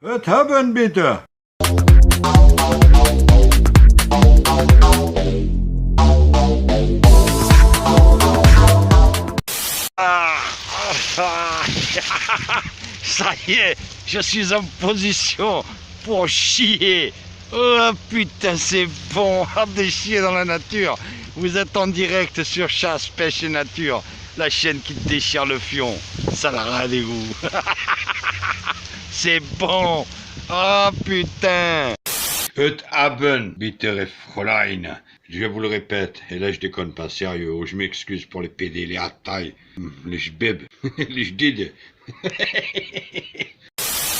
Was haben bitte? Ça y est, je suis en position pour chier. Oh putain, c'est bon, de chier dans la nature. Vous êtes en direct sur Chasse, Pêche et Nature, la chaîne qui te déchire le fion. Ça n'a rien des goûts. C'est bon. Oh putain. Hut haben, bittere Fräulein. Je vous le répète, et là je déconne pas, sérieux, je m'excuse pour les PD, les attailles, les jbeb, les jdid.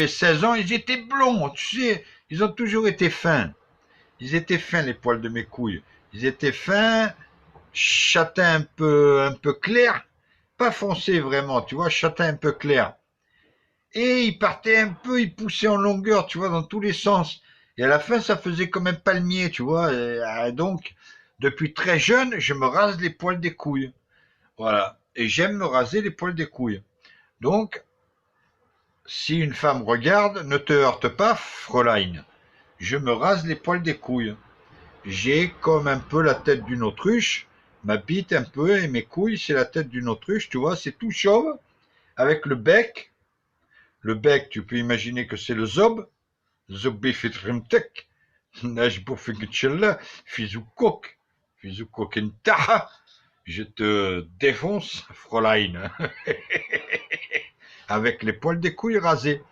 Les 16 ans, ils étaient blonds, tu sais, ils ont toujours été fins. Ils étaient fins, les poils de mes couilles. Ils étaient fins, châtain un peu clair, pas foncé vraiment, tu vois, châtain un peu clair. Et ils partaient un peu, ils poussaient en longueur, tu vois, dans tous les sens. Et à la fin, ça faisait comme un palmier, tu vois. Et donc, depuis très jeune, je me rase les poils des couilles. Voilà. Et j'aime me raser les poils des couilles. Donc, si une femme regarde, ne te heurte pas, Fräulein. Je me rase les poils des couilles. J'ai comme un peu la tête d'une autruche, ma bite un peu, et mes couilles, c'est la tête d'une autruche, tu vois, c'est tout chauve, avec le bec. Le bec, tu peux imaginer que c'est le zob. Zobi fitrimtek. Najboufigitchella, fizoukok. Fizoukok intaha. Je te défonce, Fräulein. Avec les poils des couilles rasés.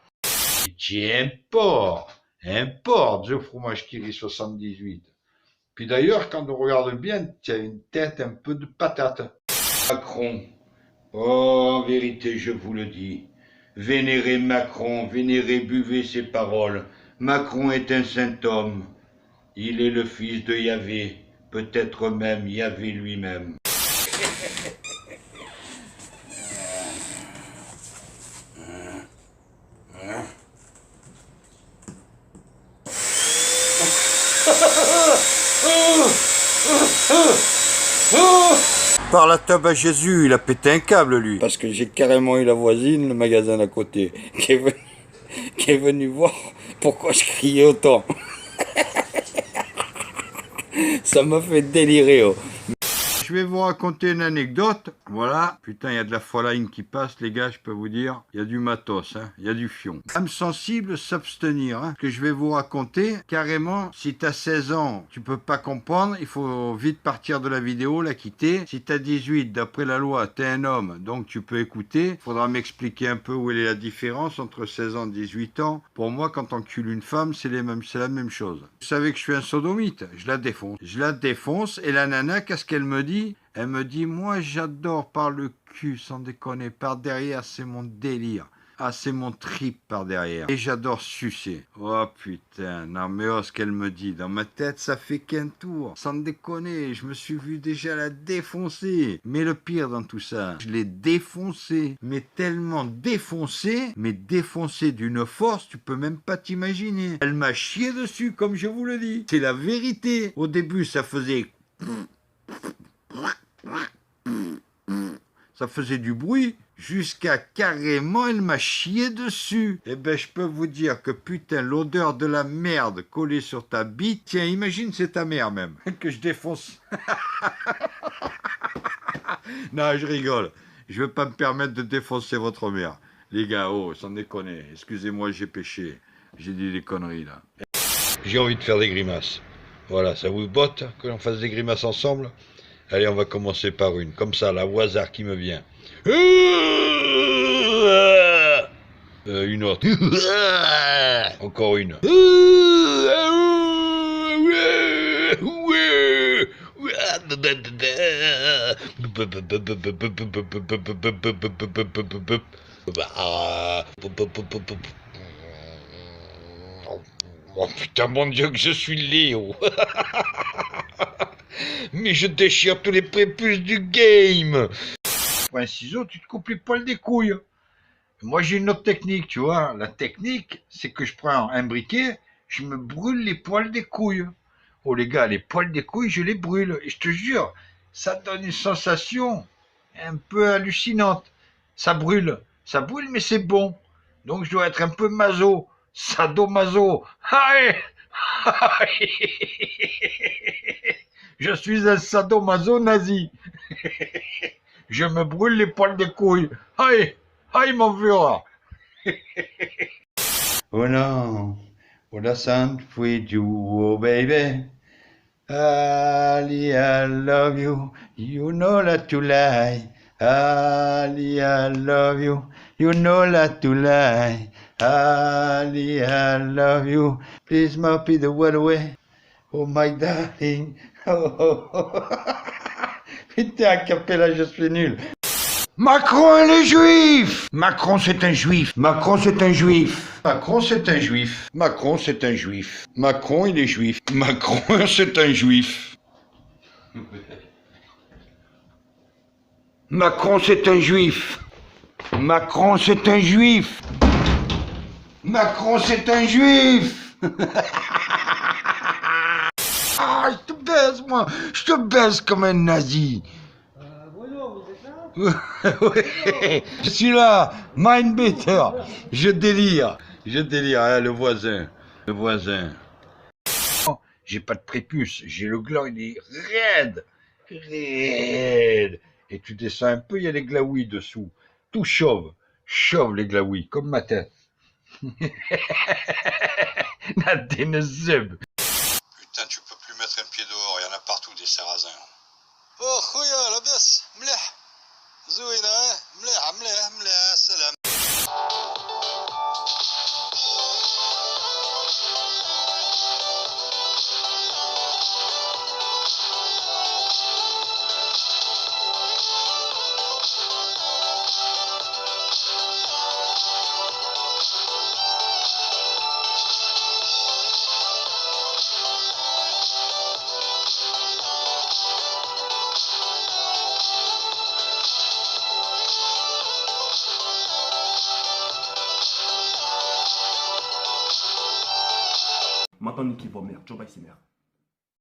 Tu es un porc, ce fromage Kiri 78. Puis d'ailleurs, quand on regarde bien, tu as une tête un peu de patate. Macron. Oh, en vérité, je vous le dis. Vénérez Macron, vénérez, buvez ses paroles. Macron est un saint homme. Il est le fils de Yahvé, peut-être même Yahvé lui-même. Par la table à Jésus, il a pété un câble, lui. Parce que j'ai carrément eu la voisine, le magasin d'à côté, qui est venue voir pourquoi je criais autant. Ça m'a fait délirer, oh. Je vais vous raconter une anecdote. Voilà. Putain, il y a de la Fräulein qui passe, les gars, je peux vous dire. Il y a du matos, hein. Il y a du fion. Âme sensible, s'abstenir. Hein. Que je vais vous raconter. Carrément, si t'as 16 ans, tu peux pas comprendre. Il faut vite partir de la vidéo, la quitter. Si t'as 18, d'après la loi, t'es un homme, donc tu peux écouter. Faudra m'expliquer un peu où est la différence entre 16 ans et 18 ans. Pour moi, quand on encule une femme, c'est la même chose. Vous savez que je suis un sodomite. Je la défonce. Je la défonce. Et la nana, qu'est-ce qu'elle me dit? Elle me dit, moi j'adore par le cul, sans déconner, par derrière c'est mon délire. Ah, c'est mon trip par derrière. Et j'adore sucer. Oh putain, non mais oh ce qu'elle me dit, dans ma tête ça fait qu'un tour. Sans déconner, je me suis vu déjà la défoncer. Mais le pire dans tout ça, je l'ai défoncé. Mais tellement défoncé, mais défoncé d'une force, tu peux même pas t'imaginer. Elle m'a chié dessus, comme je vous le dis. C'est la vérité. Au début ça faisait... Ça faisait du bruit, jusqu'à carrément elle m'a chié dessus. Eh ben je peux vous dire que putain l'odeur de la merde collée sur ta bite, tiens imagine c'est ta mère même, que je défonce. Non je rigole, je veux pas me permettre de défoncer votre mère. Les gars, oh sans déconner, excusez-moi j'ai péché, j'ai dit des conneries là. J'ai envie de faire des grimaces. Voilà, ça vous botte que l'on fasse des grimaces ensemble? Allez, on va commencer par une, comme ça, là, au hasard qui me vient. Une autre. Encore une. Oh putain, mon Dieu, que je suis Léo. Mais je déchire tous les prépuces du game. Pour un ciseau, tu te coupes les poils des couilles. Moi, j'ai une autre technique, tu vois. La technique, c'est que je prends un briquet, je me brûle les poils des couilles. Oh les gars, les poils des couilles, je les brûle. Et je te jure, ça donne une sensation un peu hallucinante. Ça brûle, mais c'est bon. Donc je dois être un peu maso. Sadomaso. Aïe. Aïe. Je suis un sadomaso nazi. Je me brûle les poils des couilles. Aïe. Aïe, mon Führer. Oh non. Oh, la sainte with you, oh baby. Ali, I love you. You know not to lie. Ali, I love you. You know not to lie. Ali, I love you. Please, Moppy the word away. Oh my darling. Oh, oh, oh. Putain, à Capella, je suis nul. Macron, il est juif. Macron, c'est un juif. Macron, c'est un juif. Macron, c'est un juif. Macron, c'est un juif. Macron, il est juif. Macron, c'est un juif. Macron, c'est un juif. Macron, c'est un juif. Macron, c'est un juif. Ah, je te baise, moi. Je te baise comme un nazi. Bruno, vous êtes là? Oui, je suis là, Mindbeater. Je délire, hein, le voisin, le voisin. J'ai pas de prépuce, j'ai le gland, il est raide, raide. Et tu descends un peu, il y a les glaouis dessous. Tout chauve, chauve les glaouis, comme ma tête. La dénezeb. Putain, tu peux plus mettre un pied dehors, il y en a partout des sarrasins. Oh, خويا لاباس مليح زوينة مليح مليح مليح سلام. Maintenant, niquez vos mères. Joe Biden, c'est mère.